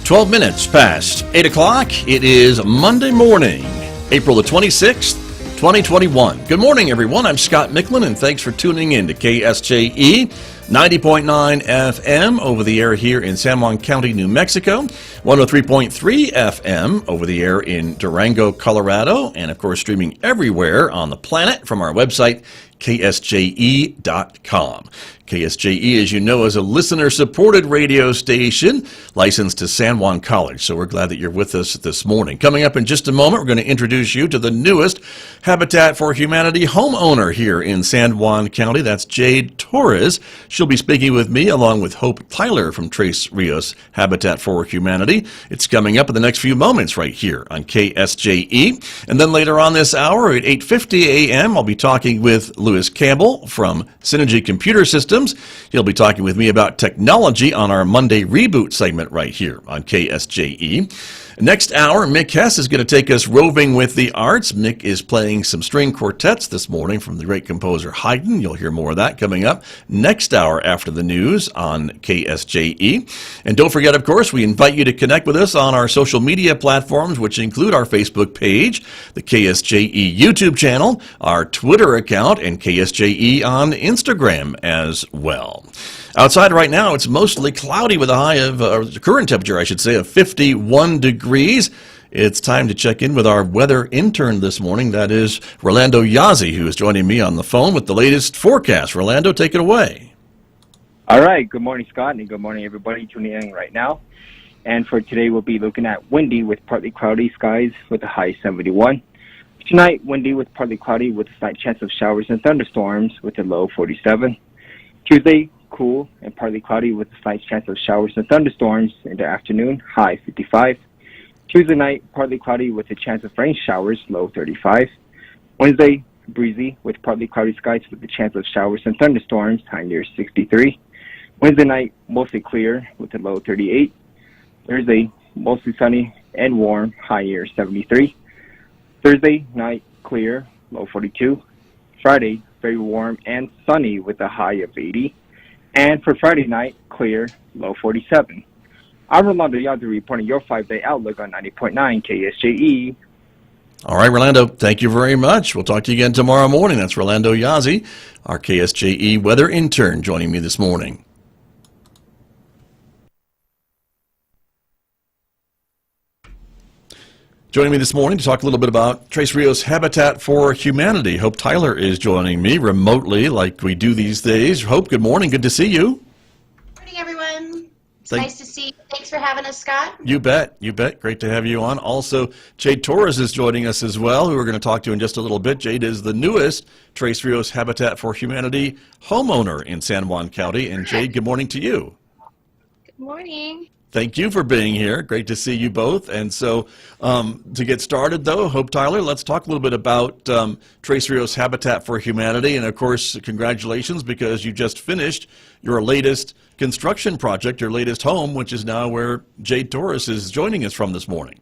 12 minutes past 8 o'clock. It is Monday morning, April the 26th, 2021. Good morning, everyone. I'm Scott Michlin, and thanks for tuning in to KSJE 90.9 FM over the air here in San Juan County, New Mexico, 103.3 FM over the air in Durango, Colorado, and of course streaming everywhere on the planet from our website, KSJE.com. KSJE, as you know, is a listener-supported radio station licensed to San Juan College, so we're glad that you're with us this morning. Coming up in just a moment, we're going to introduce you to the newest Habitat for Humanity homeowner here in San Juan County. That's Jade Torres. She'll be speaking with me along with Hope Tyler from Rios Habitat for Humanity. It's coming up in the next few moments right here on KSJE. And then later on this hour at 8:50 a.m., I'll be talking with Lewis Campbell from Synergy Computer Systems. He'll be talking with me about technology on our Monday Reboot segment right here on KSJE. Next hour, Mick Hess is going to take us roving with the arts. Mick is playing some string quartets this morning from the great composer Haydn. You'll hear more of that coming up next hour after the news on KSJE. And don't forget, of course, we invite you to connect with us on our social media platforms, which include our Facebook page, the KSJE YouTube channel, our Twitter account, and KSJE on Instagram as well. Outside right now, it's mostly cloudy with a high of, the current temperature, I should say, of 51 degrees. It's time to check in with our weather intern this morning. That is Rolando Yazzie, who is joining me on the phone with the latest forecast. Rolando, take it away. All right. Good morning, Scott, and good morning, everybody tuning in right now. And for today, we'll be looking at windy with partly cloudy skies with a high 71. Tonight, windy with partly cloudy with a slight chance of showers and thunderstorms with a low 47. Tuesday, cool and partly cloudy with a slight chance of showers and thunderstorms in the afternoon, high 55. Tuesday night, partly cloudy with a chance of rain showers, low 35. Wednesday, breezy with partly cloudy skies with a chance of showers and thunderstorms, high near 63. Wednesday night, mostly clear with a low 38. Thursday, mostly sunny and warm, high near 73. Thursday night, clear, low 42. Friday, very warm and sunny with a high of 80. And for Friday night, clear, low 47. I'm Rolando Yazzie reporting your 5-day outlook on 90.9 KSJE. All right, Rolando, thank you very much. We'll talk to you again tomorrow morning. That's Rolando Yazzie, our KSJE weather intern, joining me this morning. Joining me this morning to talk a little bit about Rios Habitat for Humanity. Hope Tyler is joining me remotely like we do these days. Hope, good morning. Good to see you. Good morning, everyone. It's nice to see you. Thanks for having us, Scott. You bet. You bet. Great to have you on. Also, Jade Torres is joining us as well, who we're going to talk to in just a little bit. Jade is the newest Rios Habitat for Humanity homeowner in San Juan County. And Jade, good morning to you. Good morning. Thank you for being here. Great to see you both. And so to get started, though, Hope Tyler, let's talk a little bit about Rios Habitat for Humanity. And, of course, congratulations, because you just finished your latest construction project, your latest home, which is now where Jade Torres is joining us from this morning.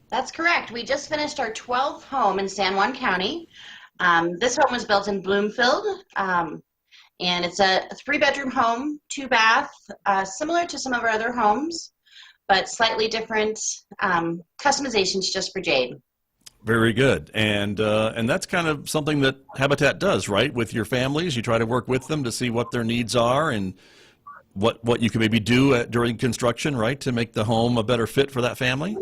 That's correct. We just finished our 12th home in San Juan County. This home was built in Bloomfield. And it's a 3-bedroom home, 2-bath, similar to some of our other homes, but slightly different customizations just for Jade. Very good. And that's kind of something that Habitat does, right? With your families, you try to work with them to see what their needs are and what you can maybe do during construction, right, to make the home a better fit for that family?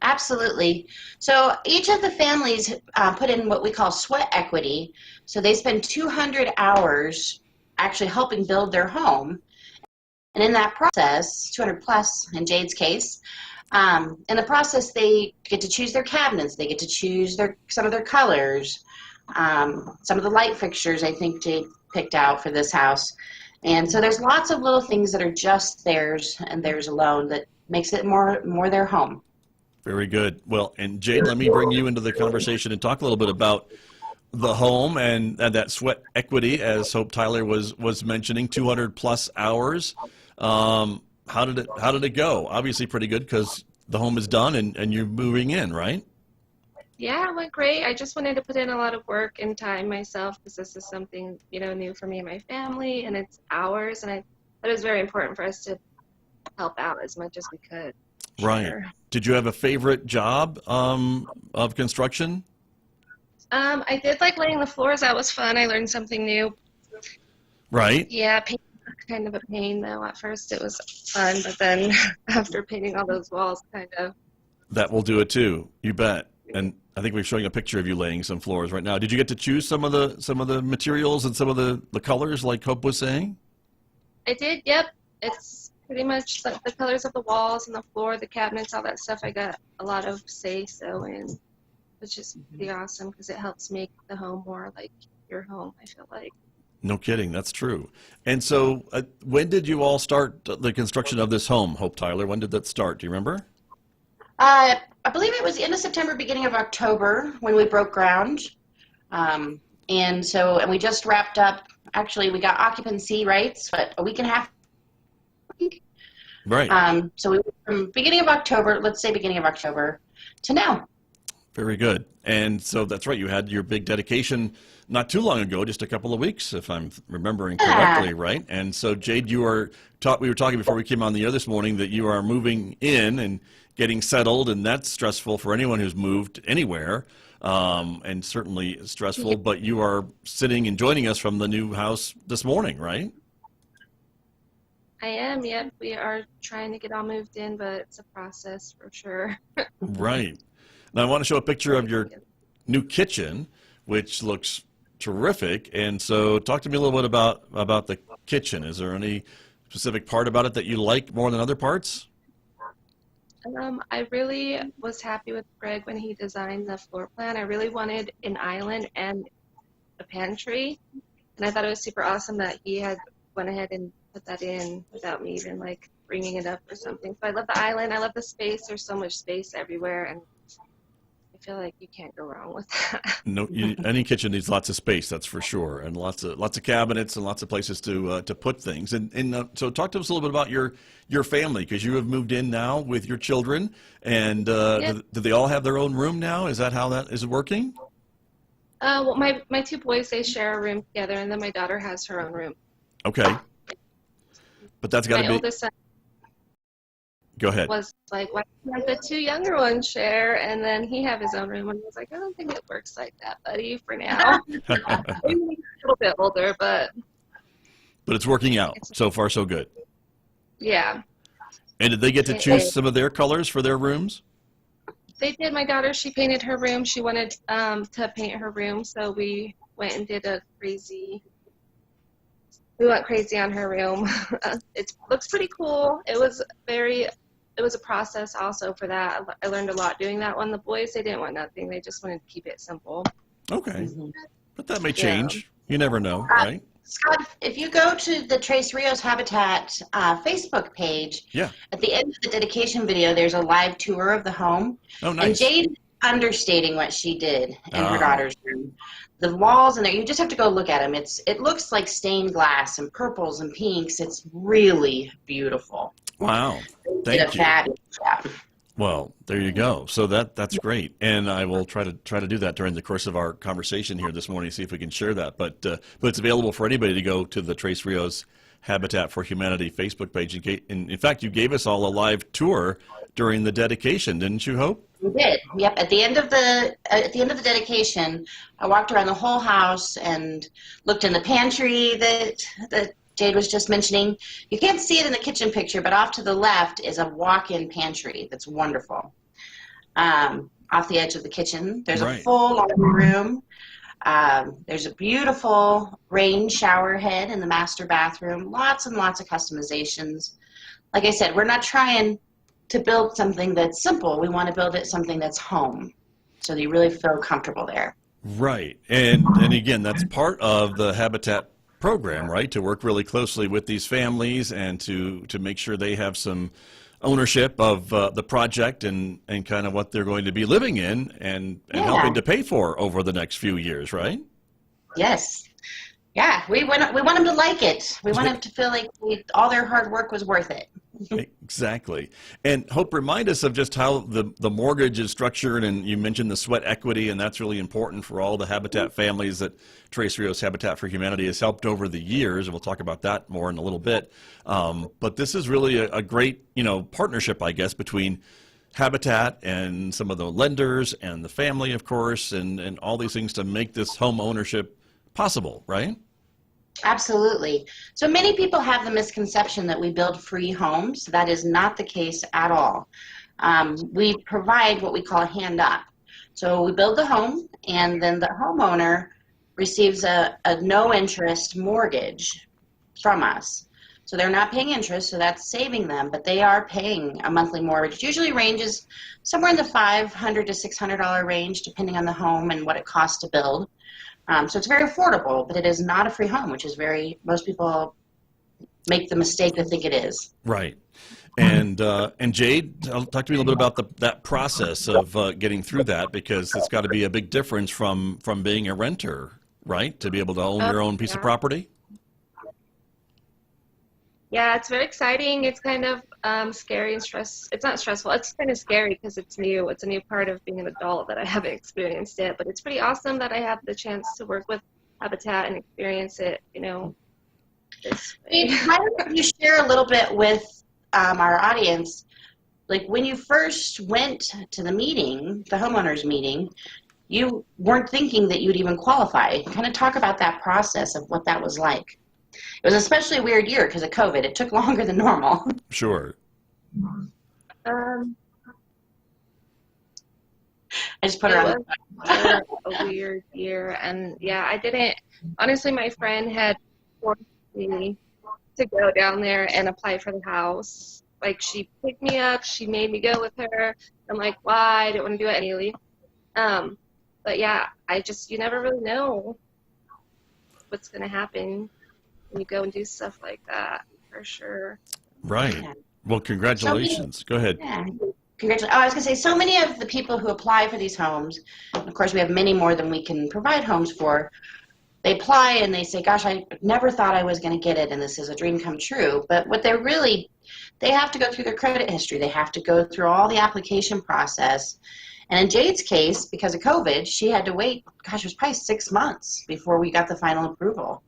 Absolutely. So each of the families put in what we call sweat equity. So they spend 200 hours actually helping build their home. And in that process, 200 plus in Jade's case, in the process they get to choose their cabinets, they get to choose some of their colors, some of the light fixtures I think Jade picked out for this house. And so there's lots of little things that are just theirs and theirs alone that makes it more their home. Very good. Well, and Jade, let me bring you into the conversation and talk a little bit about the home and that sweat equity, as Hope Tyler was mentioning, 200 plus hours. How did it go? Obviously pretty good, because the home is done and you're moving in, right? Yeah, it went great. I just wanted to put in a lot of work and time myself, because this is something, new for me and my family, and it's hours, and I thought it was very important for us to help out as much as we could. Right. Sure. Did you have a favorite job of construction? I did like laying the floors. That was fun. I learned something new. Right. Yeah, paint was kind of a pain though. At first it was fun, but then after painting all those walls, kind of. That will do it too. You bet. And I think we're showing a picture of you laying some floors right now. Did you get to choose some of the materials and some of the colors like Hope was saying? I did. Yep. It's pretty much the colors of the walls and the floor, the cabinets, all that stuff. I got a lot of say-so in, which is pretty awesome because it helps make the home more like your home, I feel like. No kidding. That's true. And so when did you all start the construction of this home, Hope Tyler? When did that start? Do you remember? I believe it was the end of September, beginning of October when we broke ground. And we just wrapped up. Actually, we got occupancy rights, but a week and a half. Right. So we went from beginning of October, let's say beginning of October, to now. Very good. And so that's right. You had your big dedication not too long ago, just a couple of weeks, if I'm remembering correctly, right? And so, Jade, we were talking before we came on the air this morning that you are moving in and getting settled, and that's stressful for anyone who's moved anywhere, and certainly stressful. Yeah. But you are sitting and joining us from the new house this morning, right? I am, yep. We are trying to get all moved in, but it's a process for sure. Right. Now, I want to show a picture of your new kitchen, which looks terrific. And so talk to me a little bit about the kitchen. Is there any specific part about it that you like more than other parts? I really was happy with Greg when he designed the floor plan. I really wanted an island and a pantry, and I thought it was super awesome that he had went ahead and put that in without me even like bringing it up or something. So I love the island. I love the space. There's so much space everywhere, and I feel like you can't go wrong with that. No, any kitchen needs lots of space, that's for sure, and lots of cabinets and lots of places to put things. And so, talk to us a little bit about your family, because you have moved in now with your children, and Yep. do they all have their own room now? Is that how that is working? Well, my two boys, they share a room together, and then my daughter has her own room. Okay, but that's got My to be. oldest son Go ahead. was like, why can't the two younger ones share? And then he have his own room, and I was like, I don't think it works like that, buddy, for now. Maybe a little bit older, but But it's working out. So far, so good. yeah. And did they get to choose some of their colors for their rooms? They did. My daughter, she painted her room. She wanted to paint her room, so we went and did we went crazy on her room. It looks pretty cool. It was a process also for that. I learned a lot doing that one. The boys, they didn't want nothing. They just wanted to keep it simple. Okay. But that may change. You never know, right? Scott, if you go to the Trace Rios Habitat Facebook page, Yeah. at the end of the dedication video, there's a live tour of the home. Oh, nice. And Jade understating what she did in her Oh. daughter's room. The walls in there, you just have to go look at them. It looks like stained glass and purples and pinks. It's really beautiful. Wow. Did a Thank you. fabulous job. Well, there you go. So that's great, and I will try to do that during the course of our conversation here this morning. See if we can share that. But it's available for anybody to go to the Trace Rios Habitat for Humanity Facebook page. In fact, you gave us all a live tour during the dedication, didn't you, Hope? We did. Yep. At the end of the dedication, I walked around the whole house and looked in the pantry that Jade was just mentioning. You can't see it in the kitchen picture, but off to the left is a walk-in pantry that's wonderful. Off the edge of the kitchen, there's a full laundry room. There's a beautiful rain shower head in the master bathroom. Lots and lots of customizations. Like I said, we're not trying to build something that's simple. We want to build it something that's home, so that you really feel comfortable there. Right. And again, that's part of the Habitat program, right? To work really closely with these families and to make sure they have some ownership of the project and kind of what they're going to be living in and helping to pay for over the next few years, right? Yes. Yeah, we want them to like it. We want them to feel like all their hard work was worth it. Exactly. And Hope, remind us of just how the mortgage is structured, and you mentioned the sweat equity, and that's really important for all the Habitat families that Tres Rios Habitat for Humanity has helped over the years, and we'll talk about that more in a little bit. But this is really a great, partnership, I guess, between Habitat and some of the lenders and the family, of course, and all these things to make this home ownership possible, right? Absolutely. So many people have the misconception that we build free homes. That is not the case at all. We provide what we call a hand up. So we build the home, and then the homeowner receives a no interest mortgage from us. So they're not paying interest, so that's saving them, but they are paying a monthly mortgage. It usually ranges somewhere in the $500 to $600 range, depending on the home and what it costs to build. So it's very affordable, but it is not a free home, which is most people make the mistake to think it is. Right. And Jade, talk to me a little bit about that process of getting through that, because it's got to be a big difference from being a renter, right? To be able to own your own piece of property. Yeah, it's very exciting. It's kind of scary and It's not stressful. It's kind of scary because it's new. It's a new part of being an adult that I haven't experienced yet. But it's pretty awesome that I have the chance to work with Habitat and experience it, this way. Why don't you share a little bit with our audience, like when you first went to the meeting, the homeowners meeting, you weren't thinking that you'd even qualify. Kind of talk about that process of what that was like. It was especially a weird year because of COVID. It took longer than normal. Sure. I just put her on. It was a weird year, and yeah, I didn't. Honestly, my friend had forced me to go down there and apply for the house. Like, she picked me up, she made me go with her. I'm like, why? I didn't want to do it anyway. But yeah, you never really know what's going to happen when you go and do stuff like that, for sure. Right. Yeah. Well, congratulations. Go ahead. Yeah. Congratulations. Oh, I was going to say, so many of the people who apply for these homes, of course we have many more than we can provide homes for, they apply and they say, gosh, I never thought I was going to get it, and this is a dream come true. But what they have to go through their credit history. They have to go through all the application process. And in Jade's case, because of COVID, she had to wait, gosh, it was probably 6 months before we got the final approval.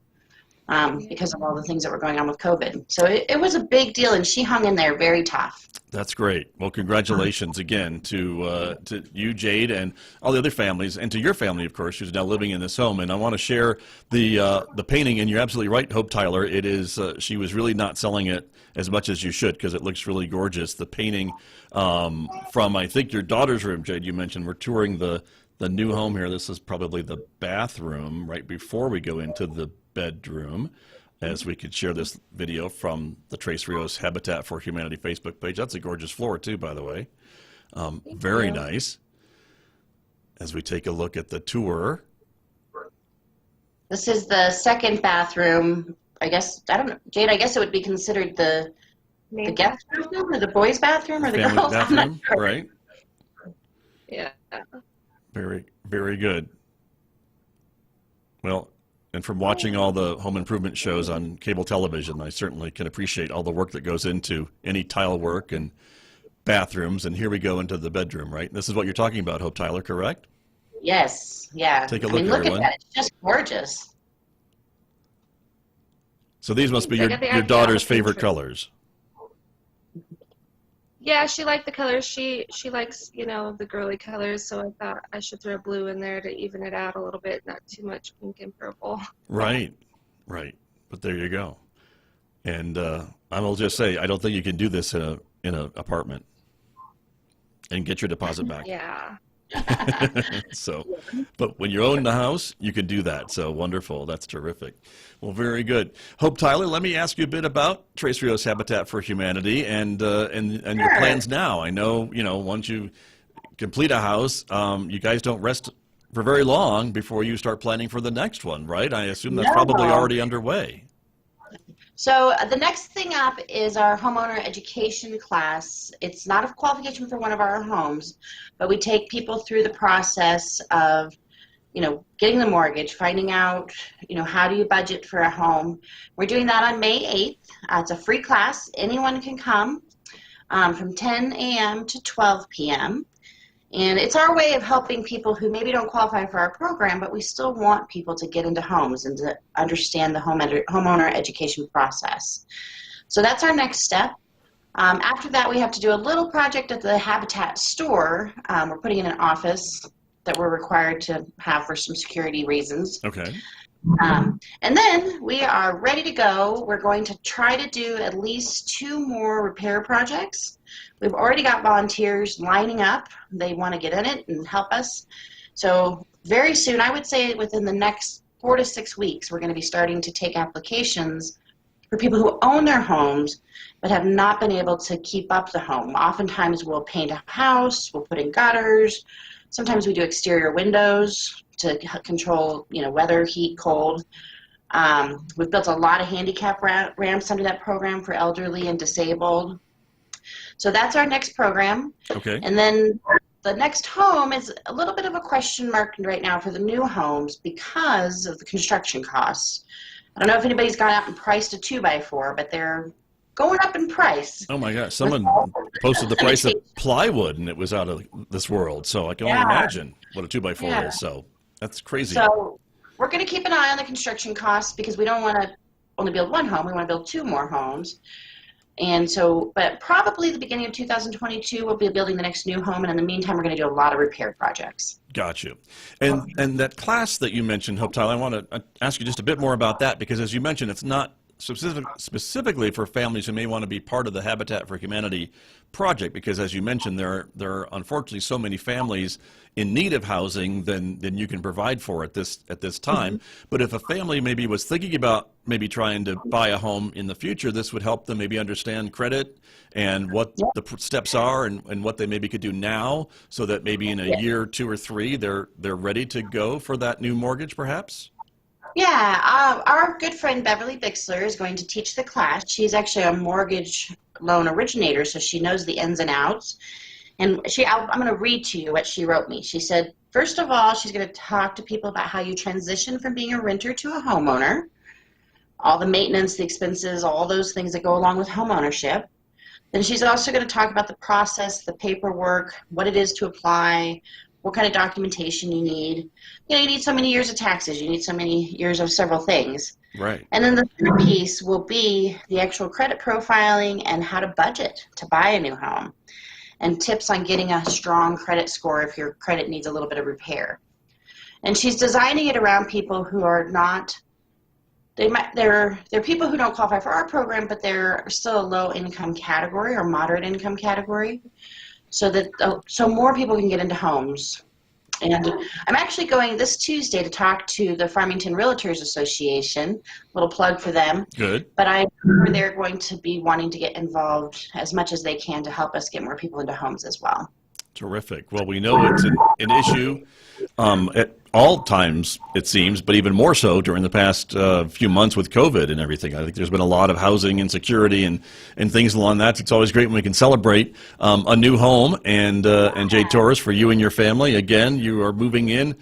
Because of all the things that were going on with COVID. So it was a big deal, and she hung in there very tough. That's great. Well, congratulations again to you, Jade, and all the other families, and to your family, of course, who's now living in this home. And I want to share the painting, and you're absolutely right, Hope Tyler. It is she was really not selling it as much as you should, because it looks really gorgeous. The painting from, I think, your daughter's room, Jade, you mentioned. We're touring the new home here. This is probably the bathroom right before we go into the bedroom, as we could share this video from the Tres Rios Habitat for Humanity Facebook page. That's a gorgeous floor too, by the way. Very nice. As we take a look at the tour. This is the second bathroom. I guess, I don't know, Jade, I guess it would be considered the guest bathroom, or the boys' bathroom, or the family girls' bathroom, right? Yeah. Very, very good. Well, and from watching all the home improvement shows on cable television, I certainly can appreciate all the work that goes into any tile work and bathrooms. And here we go into the bedroom, right? This is what you're talking about, Hope Tyler, correct? Yes, yeah. Take a look, look everyone. at that. It's just gorgeous. So these must be your daughter's favorite colors. Yeah, she liked the colors. She likes, the girly colors, so I thought I should throw blue in there to even it out a little bit, not too much pink and purple. Right. But there you go. And I will just say, I don't think you can do this in an apartment and get your deposit back. Yeah. So, but when you own the house, you can do that. So wonderful. That's terrific. Well, very good. Hope Tyler, let me ask you a bit about Tres Rios Habitat for Humanity and your plans now. I know, once you complete a house, you guys don't rest for very long before you start planning for the next one, right? I assume that's probably already underway. So the next thing up is our homeowner education class. It's not a qualification for one of our homes, but we take people through the process of getting the mortgage, finding out, how do you budget for a home. We're doing that on May 8th. It's a free class. Anyone can come from 10 a.m. to 12 p.m. And it's our way of helping people who maybe don't qualify for our program, but we still want people to get into homes and to understand the homeowner education process. So that's our next step. After that, we have to do a little project at the Habitat store. We're putting in an office that we're required to have for some security reasons. Okay. And then we are ready to go. We're going to try to do at least 2 more repair projects. We've already got volunteers lining up. They want to get in it and help us. So very soon, I would say within the next 4 to 6 weeks, we're going to be starting to take applications for people who own their homes but have not been able to keep up the home. Oftentimes we'll paint a house, we'll put in gutters. Sometimes we do exterior windows to control, weather, heat, cold. We've built a lot of handicap ramps under that program for elderly and disabled. So that's our next program. Okay. And then the next home is a little bit of a question mark right now for the new homes because of the construction costs. I don't know if anybody's gone out and priced a 2x4, but they're going up in price. Oh my gosh, someone posted the price of plywood and it was out of this world. So I can only imagine what a 2x4 is. So that's crazy. So we're going to keep an eye on the construction costs because we don't want to only build 1 home. We want to build 2 more homes. And so, but probably the beginning of 2022, we'll be building the next new home. And in the meantime, we're going to do a lot of repair projects. Got you. And that class that you mentioned, Hope Tyler, I want to ask you just a bit more about that because as you mentioned, it's not specifically for families who may want to be part of the Habitat for Humanity project, because as you mentioned, there are unfortunately so many families in need of housing than you can provide for at this time. But if a family maybe was thinking about maybe trying to buy a home in the future, this would help them maybe understand credit and what the steps are and what they maybe could do now so that maybe in a year, 2 or 3, they're ready to go for that new mortgage perhaps? Yeah, our good friend Beverly Bixler is going to teach the class. She's actually a mortgage loan originator, so she knows the ins and outs. And I'm going to read to you what she wrote me. She said, first of all, she's going to talk to people about how you transition from being a renter to a homeowner, all the maintenance, the expenses, all those things that go along with homeownership. Then she's also going to talk about the process, the paperwork, what it is to apply, what kind of documentation you need. You need so many years of taxes. You need so many years of several things. Right. And then the third piece will be the actual credit profiling and how to budget to buy a new home and tips on getting a strong credit score if your credit needs a little bit of repair. And she's designing it around people who are not, they're people who don't qualify for our program, but they're still a low income category or moderate income category. So more people can get into homes. And I'm actually going this Tuesday to talk to the Farmington Realtors Association, little plug for them. Good. But I'm sure they're going to be wanting to get involved as much as they can to help us get more people into homes as well. Terrific. Well, we know it's an issue at all times, it seems, but even more so during the past few months with COVID and everything. I think there's been a lot of housing insecurity and things along that. It's always great when we can celebrate a new home. And Jade Torres, for you and your family, again, you are moving in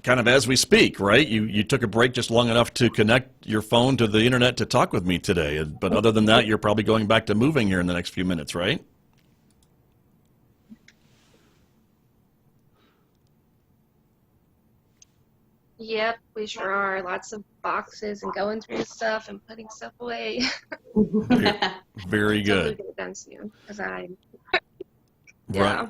kind of as we speak, right? You took a break just long enough to connect your phone to the internet to talk with me today. But other than that, you're probably going back to moving here in the next few minutes, right? Yep, we sure are. Lots of boxes and going through stuff and putting stuff away. Very good. Hopefully get it done soon, because Right.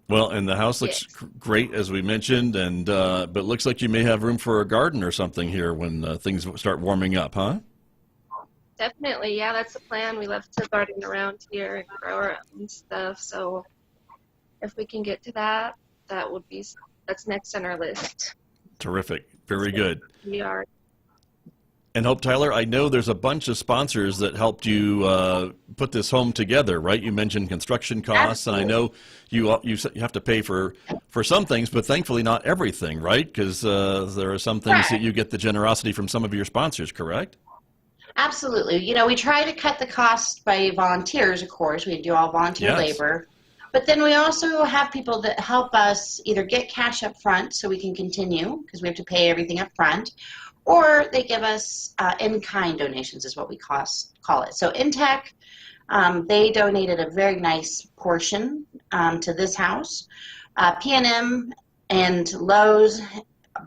Well, and the house looks great, as we mentioned, and but it looks like you may have room for a garden or something here when things start warming up, huh? Definitely, yeah, that's the plan. We love to garden around here and grow our own stuff, so if we can get to that, that's next on our list. Terrific. Very good. We are. And Hope Tyler, I know there's a bunch of sponsors that helped you put this home together, right? You mentioned construction costs, Absolutely. and I know you have to pay for some things, but thankfully not everything, right? Because there are some things that you get the generosity from some of your sponsors, correct? Absolutely. We try to cut the costs by volunteers, of course. We do all volunteer labor. But then we also have people that help us either get cash up front so we can continue because we have to pay everything up front, or they give us in-kind donations is what we call it. So Intech, they donated a very nice portion to this house. P&M and Lowe's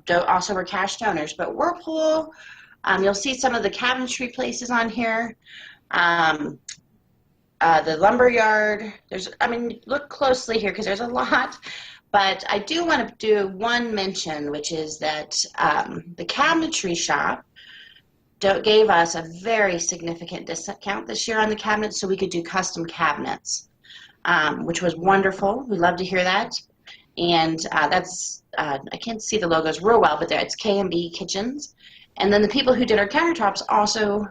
also were cash donors, but Whirlpool, you'll see some of the cabinetry places on here. The lumber yard, look closely here because there's a lot, but I do want to do one mention, which is that the cabinetry shop gave us a very significant discount this year on the cabinets so we could do custom cabinets, which was wonderful. We love to hear that. And that's, I can't see the logos real well, but there it's K&B Kitchens. And then the people who did our countertops also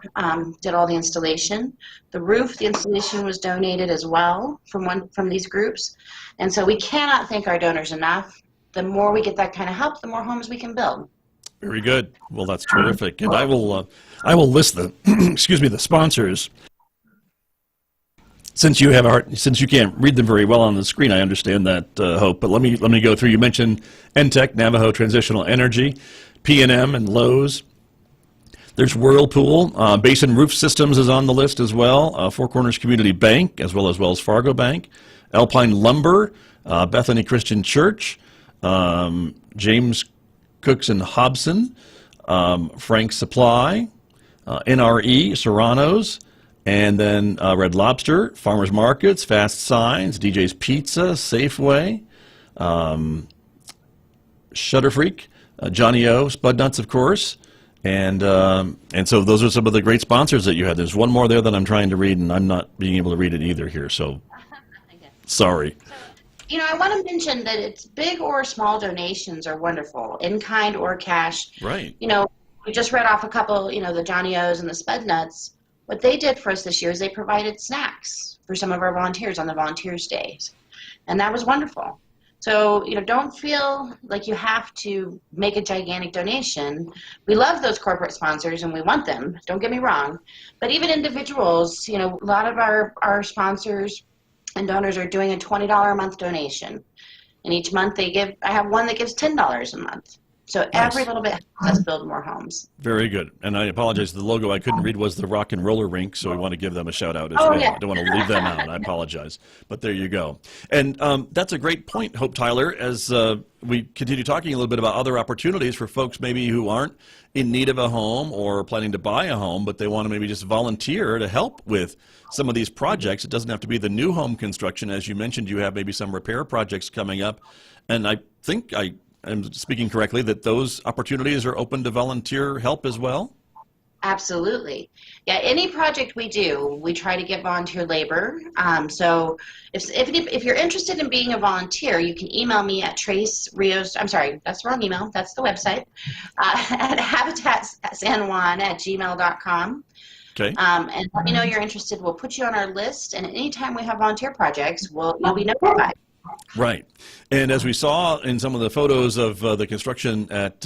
did all the installation. The roof, the installation was donated as well from these groups. And so we cannot thank our donors enough. The more we get that kind of help, the more homes we can build. Very good. Well, that's terrific. And I will list the excuse me, the sponsors. Since you can't read them very well on the screen, I understand that, Hope. But let me go through. You mentioned Entech, Navajo Transitional Energy, P&M and Lowe's. There's Whirlpool. Basin Roof Systems is on the list as well. Four Corners Community Bank, as well as Wells Fargo Bank. Alpine Lumber, Bethany Christian Church, James Cooks and Hobson, Frank Supply, NRE, Serrano's, and then Red Lobster, Farmers Markets, Fast Signs, DJ's Pizza, Safeway, Shutter Freak, Johnny O, Spud Nuts, of course, and so those are some of the great sponsors that you had. There's one more there that I'm trying to read, and I'm not being able to read it either here, so sorry. So, I want to mention that it's big or small donations are wonderful, in kind or cash. Right. We just read off a couple, the Johnny O's and the Spud Nuts. What they did for us this year is they provided snacks for some of our volunteers on the Volunteers Days, and that was wonderful. So, don't feel like you have to make a gigantic donation. We love those corporate sponsors and we want them, don't get me wrong. But even individuals, a lot of our sponsors and donors are doing a $20 a month donation. And each month I have one that gives $10 a month. So every little bit helps us build more homes. Very good. And I apologize, the logo I couldn't read was the Rock and Roller Rink, so we want to give them a shout out as well. Yeah. I don't want to leave them out. I apologize. But there you go. And that's a great point, Hope Tyler, as we continue talking a little bit about other opportunities for folks maybe who aren't in need of a home or planning to buy a home, but they want to maybe just volunteer to help with some of these projects. It doesn't have to be the new home construction. As you mentioned, you have maybe some repair projects coming up. And I think I'm speaking correctly, that those opportunities are open to volunteer help as well? Absolutely. Yeah, any project we do, we try to get volunteer labor. So if you're interested in being a volunteer, you can email me at Rios, I'm sorry, that's the wrong email, that's the website, at habitatsanjuan@gmail.com. Okay. And let me know you're interested. We'll put you on our list, and anytime we have volunteer projects, you'll be notified. Right. And as we saw in some of the photos of the construction at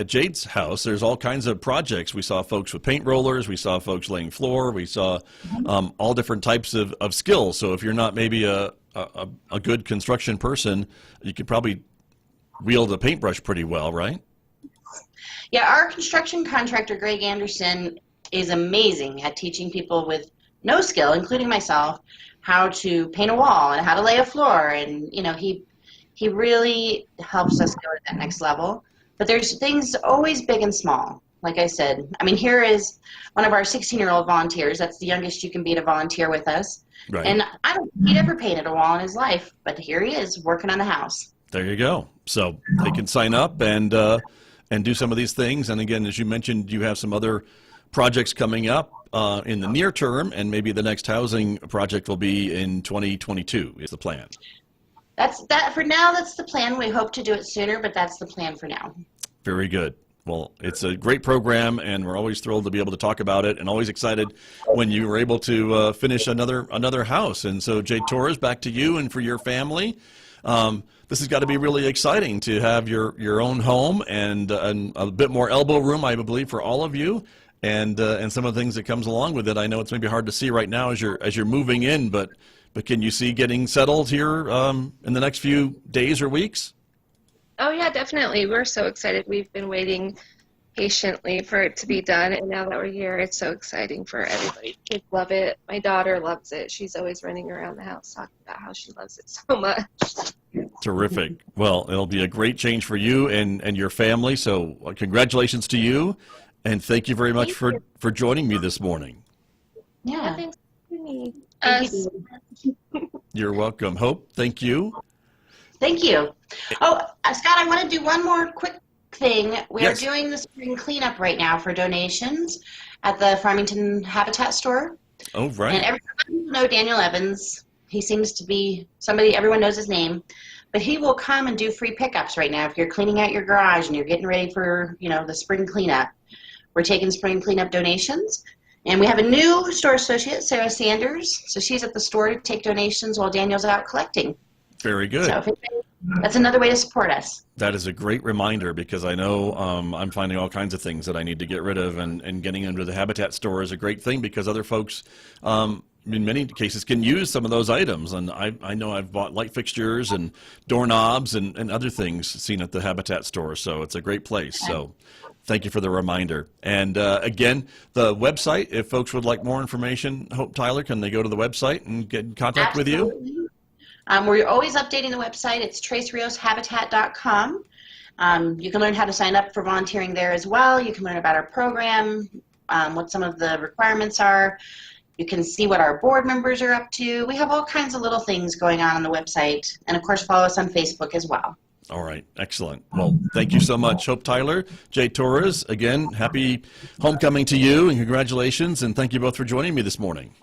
Jade's house, there's all kinds of projects. We saw folks with paint rollers. We saw folks laying floor. We saw all different types of skills. So if you're not maybe a good construction person, you could probably wield a paintbrush pretty well, right? Yeah, our construction contractor, Greg Anderson, is amazing at teaching people with no skill, including myself, how to paint a wall and how to lay a floor, and he really helps us go to that next level. But there's things always big and small. Like I said, here is one of our 16-year-old volunteers. That's the youngest you can be to volunteer with us. Right. And I don't think he'd ever painted a wall in his life, but here he is working on the house. There you go. So they can sign up and do some of these things. And again, as you mentioned, you have some other projects coming up in the near term, and maybe the next housing project will be in 2022 is the plan. For now, that's the plan. We hope to do it sooner, but that's the plan for now. Very good. Well, it's a great program, and we're always thrilled to be able to talk about it, and always excited when you were able to finish another house. And so, Jade Torres, back to you and for your family. This has got to be really exciting to have your own home and a bit more elbow room, I believe, for all of you. And some of the things that comes along with it. I know it's maybe hard to see right now as you're moving in, but But can you see getting settled here in the next few days or weeks? Oh yeah, definitely. We're so excited. We've been waiting patiently for it to be done, and now that we're here, it's so exciting for everybody. Kids love it. My daughter loves it. She's always running around the house talking about how she loves it so much. Terrific. Well, it'll be a great change for you and your family. So congratulations to you, and thank you very much for joining me this morning. Yeah. Thanks for me. Thank you. You're welcome. Hope, thank you. Thank you. Oh, Scott, I want to do one more quick thing. We Yes. are doing the spring cleanup right now for donations at the Farmington Habitat store. Oh, right. And everyone knows Daniel Evans. He seems to be somebody, everyone knows his name. But he will come and do free pickups right now. If you're cleaning out your garage and you're getting ready for, the spring cleanup, we're taking spring cleanup donations. And we have a new store associate, Sarah Sanders. So she's at the store to take donations while Daniel's out collecting. Very good. So that's another way to support us. That is a great reminder, because I know I'm finding all kinds of things that I need to get rid of, and getting into the Habitat store is a great thing, because other folks, in many cases, can use some of those items. And I know I've bought light fixtures and doorknobs and other things seen at the Habitat store, so it's a great place. So thank you for the reminder. And again, the website, if folks would like more information, Hope Tyler, can they go to the website and get in contact with you? We're always updating the website. It's tracerioushabitat.com. You can learn how to sign up for volunteering there as well. You can learn about our program, what some of the requirements are. You can see what our board members are up to. We have all kinds of little things going on the website. And, of course, follow us on Facebook as well. All right. Excellent. Well, thank you so much, Hope Tyler. Jade Torres, again, happy homecoming to you, and congratulations. And thank you both for joining me this morning.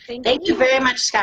Thank you very much, Scott.